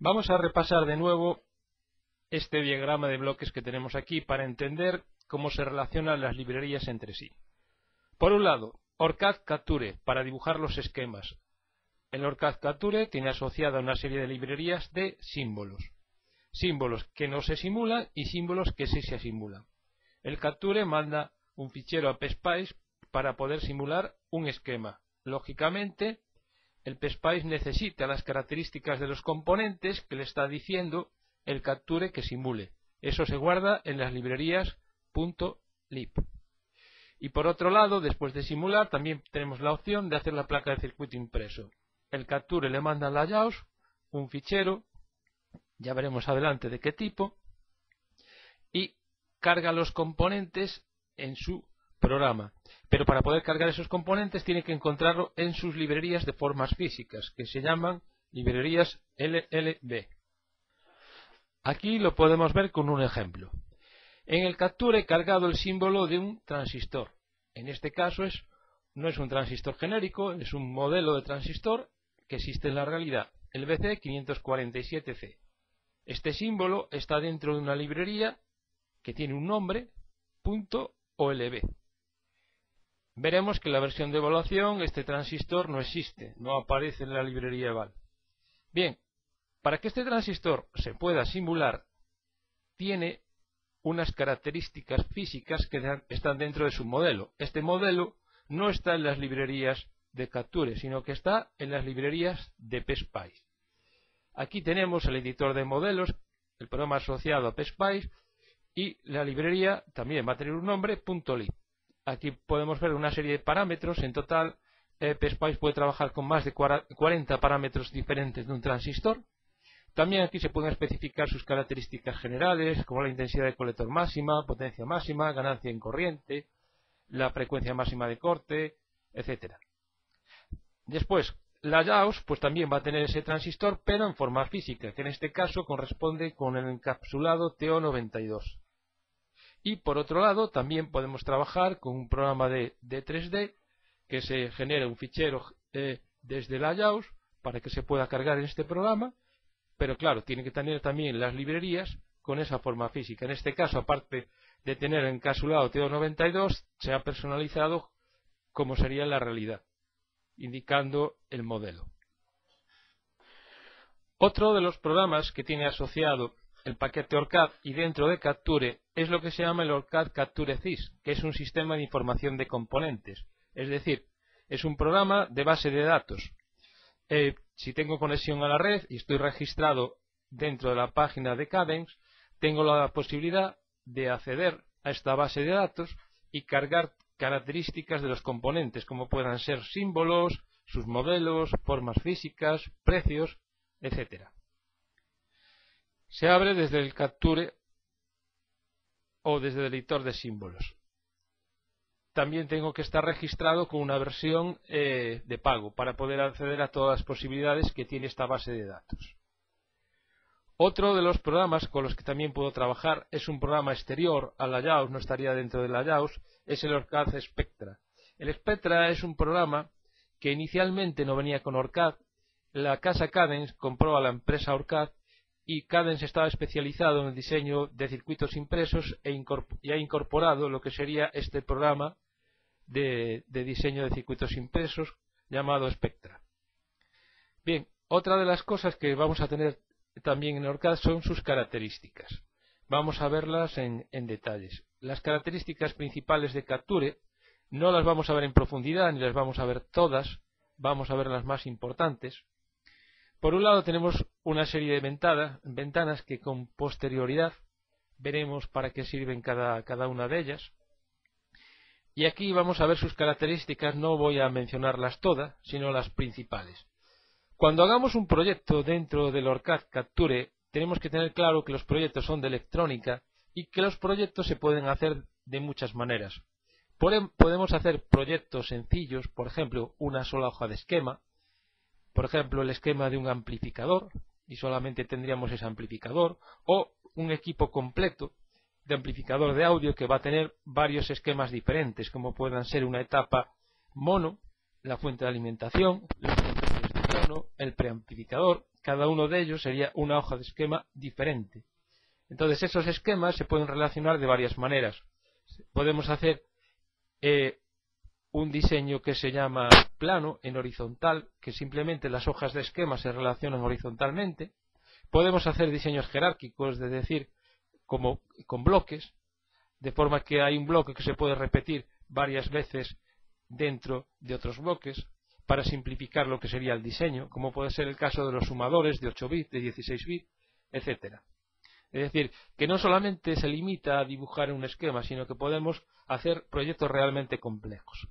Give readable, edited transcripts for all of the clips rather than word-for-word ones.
Vamos a repasar de nuevo este diagrama de bloques que tenemos aquí para entender cómo se relacionan las librerías entre sí. Por un lado, ORCAD Capture para dibujar los esquemas. El ORCAD Capture tiene asociada una serie de librerías de símbolos. Símbolos que no se simulan y símbolos que sí se simulan. El Capture manda un fichero a PSpice para poder simular un esquema. Lógicamente, el PSpice necesita las características de los componentes que le está diciendo el Capture que simule. Eso se guarda en las librerías .lib. Y por otro lado, después de simular, también tenemos la opción de hacer la placa de circuito impreso. El Capture le manda al layout un fichero, ya veremos adelante de qué tipo, y carga los componentes en su programa. Pero para poder cargar esos componentes tiene que encontrarlo en sus librerías de formas físicas, que se llaman librerías LLB. Aquí lo podemos ver con un ejemplo. En el Capture he cargado el símbolo de un transistor. En este caso no es un transistor genérico, es un modelo de transistor que existe en la realidad, el BC547C. Este símbolo está dentro de una librería que tiene un nombre, .olb. Veremos que en la versión de evaluación este transistor no existe, no aparece en la librería eval. Bien, para que este transistor se pueda simular, tiene unas características físicas que están dentro de su modelo. Este modelo no está en las librerías de Capture, sino que está en las librerías de PSpice. Aquí tenemos el editor de modelos, el programa asociado a PSpice, y la librería también va a tener un nombre, .lib. Aquí podemos ver una serie de parámetros. En total, PSpice puede trabajar con más de 40 parámetros diferentes de un transistor. También aquí se pueden especificar sus características generales, como la intensidad de colector máxima, potencia máxima, ganancia en corriente, la frecuencia máxima de corte, etc. Después, layouts, pues también va a tener ese transistor, pero en forma física, que en este caso corresponde con el encapsulado TO92. Y por otro lado, también podemos trabajar con un programa de 3D que se genera un fichero desde layouts para que se pueda cargar en este programa. Pero claro, tiene que tener también las librerías con esa forma física. En este caso, aparte de tener el encapsulado TO92, se ha personalizado como sería la realidad, indicando el modelo. Otro de los programas que tiene asociado el paquete ORCAD y dentro de Capture es lo que se llama el ORCAD Capture CIS, que es un sistema de información de componentes. Es decir, es un programa de base de datos. Si tengo conexión a la red y estoy registrado dentro de la página de Cadence, tengo la posibilidad de acceder a esta base de datos y cargar características de los componentes, como puedan ser símbolos, sus modelos, formas físicas, precios, etc. Se abre desde el Capture o desde el editor de símbolos. También tengo que estar registrado con una versión de pago para poder acceder a todas las posibilidades que tiene esta base de datos. Otro de los programas con los que también puedo trabajar es un programa exterior al layout, no estaría dentro del layout, es el ORCAD Spectra. El Spectra es un programa que inicialmente no venía con ORCAD. La casa Cadence compró a la empresa ORCAD y Cadence estaba especializado en el diseño de circuitos impresos y ha incorporado lo que sería este programa de diseño de circuitos impresos llamado Spectra. Bien, otra de las cosas que vamos a tener también en ORCAD son sus características. Vamos a verlas en detalles. Las características principales de Capture no las vamos a ver en profundidad ni las vamos a ver todas, vamos a ver las más importantes. Por un lado tenemos una serie de ventanas que con posterioridad veremos para qué sirven cada una de ellas. Y aquí vamos a ver sus características, no voy a mencionarlas todas, sino las principales. Cuando hagamos un proyecto dentro del ORCAD Capture, tenemos que tener claro que los proyectos son de electrónica y que los proyectos se pueden hacer de muchas maneras. Podemos hacer proyectos sencillos, por ejemplo, una sola hoja de esquema, por ejemplo, el esquema de un amplificador, y solamente tendríamos ese amplificador, o un equipo completo de amplificador de audio que va a tener varios esquemas diferentes, como puedan ser una etapa mono, la fuente de alimentación, los controles de menciono, el preamplificador, cada uno de ellos sería una hoja de esquema diferente. Entonces esos esquemas se pueden relacionar de varias maneras. Podemos hacer un diseño que se llama plano en horizontal, que simplemente las hojas de esquema se relacionan horizontalmente. Podemos hacer diseños jerárquicos, es decir, como con bloques, de forma que hay un bloque que se puede repetir varias veces dentro de otros bloques, para simplificar lo que sería el diseño, como puede ser el caso de los sumadores de 8 bits, de 16 bits, etcétera. Es decir, que no solamente se limita a dibujar un esquema, sino que podemos hacer proyectos realmente complejos.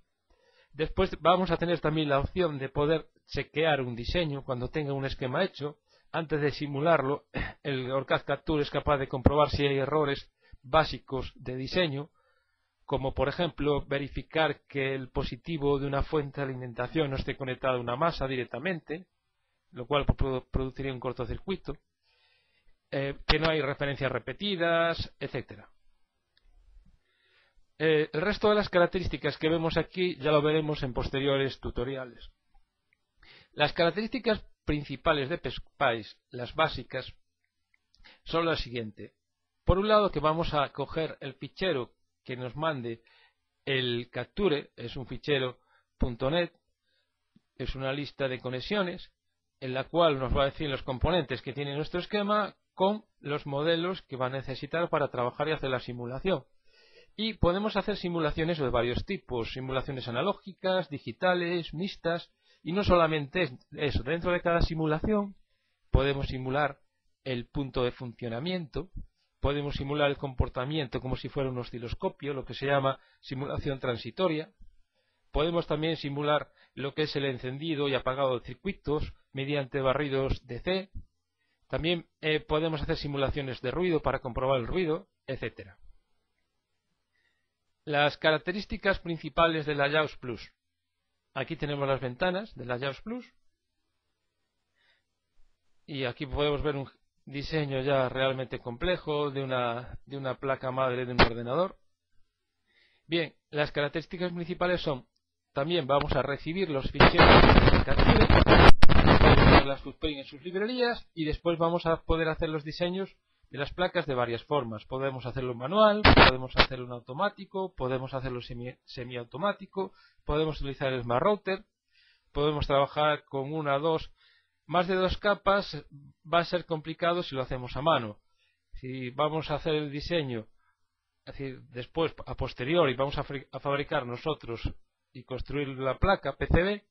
Después vamos a tener también la opción de poder chequear un diseño cuando tenga un esquema hecho. Antes de simularlo, el OrCAD Capture es capaz de comprobar si hay errores básicos de diseño, como por ejemplo verificar que el positivo de una fuente de alimentación no esté conectado a una masa directamente, lo cual produciría un cortocircuito, que no hay referencias repetidas, etcétera. El resto de las características que vemos aquí ya lo veremos en posteriores tutoriales. Las características principales de PSPICE, las básicas, son las siguientes. Por un lado, que vamos a coger el fichero que nos mande el Capture, es un fichero .NET, es una lista de conexiones en la cual nos va a decir los componentes que tiene nuestro esquema con los modelos que va a necesitar para trabajar y hacer la simulación. Y podemos hacer simulaciones de varios tipos, simulaciones analógicas, digitales, mixtas, y no solamente eso, dentro de cada simulación podemos simular el punto de funcionamiento, podemos simular el comportamiento como si fuera un osciloscopio, lo que se llama simulación transitoria. Podemos también simular lo que es el encendido y apagado de circuitos mediante barridos DC. También podemos hacer simulaciones de ruido para comprobar el ruido, etcétera. Las características principales de la JAWS Plus. Aquí tenemos las ventanas de la JAWS Plus. Y aquí podemos ver un diseño ya realmente complejo de una placa madre de un ordenador. Bien, las características principales son, también vamos a recibir los ficheros de Capture, podemos las footprint en sus librerías y después vamos a poder hacer los diseños de las placas de varias formas. Podemos hacerlo manual, podemos hacerlo en automático, podemos hacerlo semiautomático, podemos utilizar el Smart Router, podemos trabajar con una, dos, más de 2 capas va a ser complicado si lo hacemos a mano. Si vamos a hacer el diseño, es decir, después, a posteriori, vamos a fabricar nosotros y construir la placa PCB,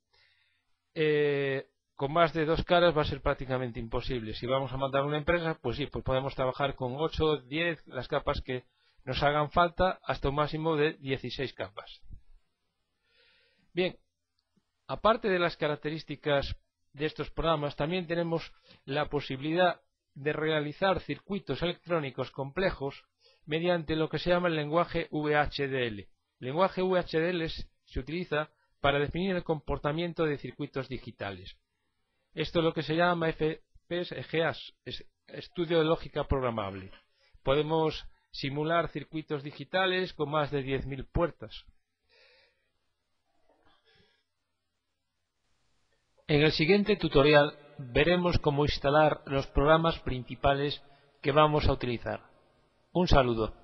con más de 2 caras va a ser prácticamente imposible. Si vamos a mandar a una empresa, pues sí, pues podemos trabajar con 8, 10, las capas que nos hagan falta, hasta un máximo de 16 capas. Bien, aparte de las características de estos programas, también tenemos la posibilidad de realizar circuitos electrónicos complejos mediante lo que se llama el lenguaje VHDL. El lenguaje VHDL se utiliza para definir el comportamiento de circuitos digitales. Esto es lo que se llama FPGAs, estudio de lógica programable. Podemos simular circuitos digitales con más de 10.000 puertas. En el siguiente tutorial veremos cómo instalar los programas principales que vamos a utilizar. Un saludo.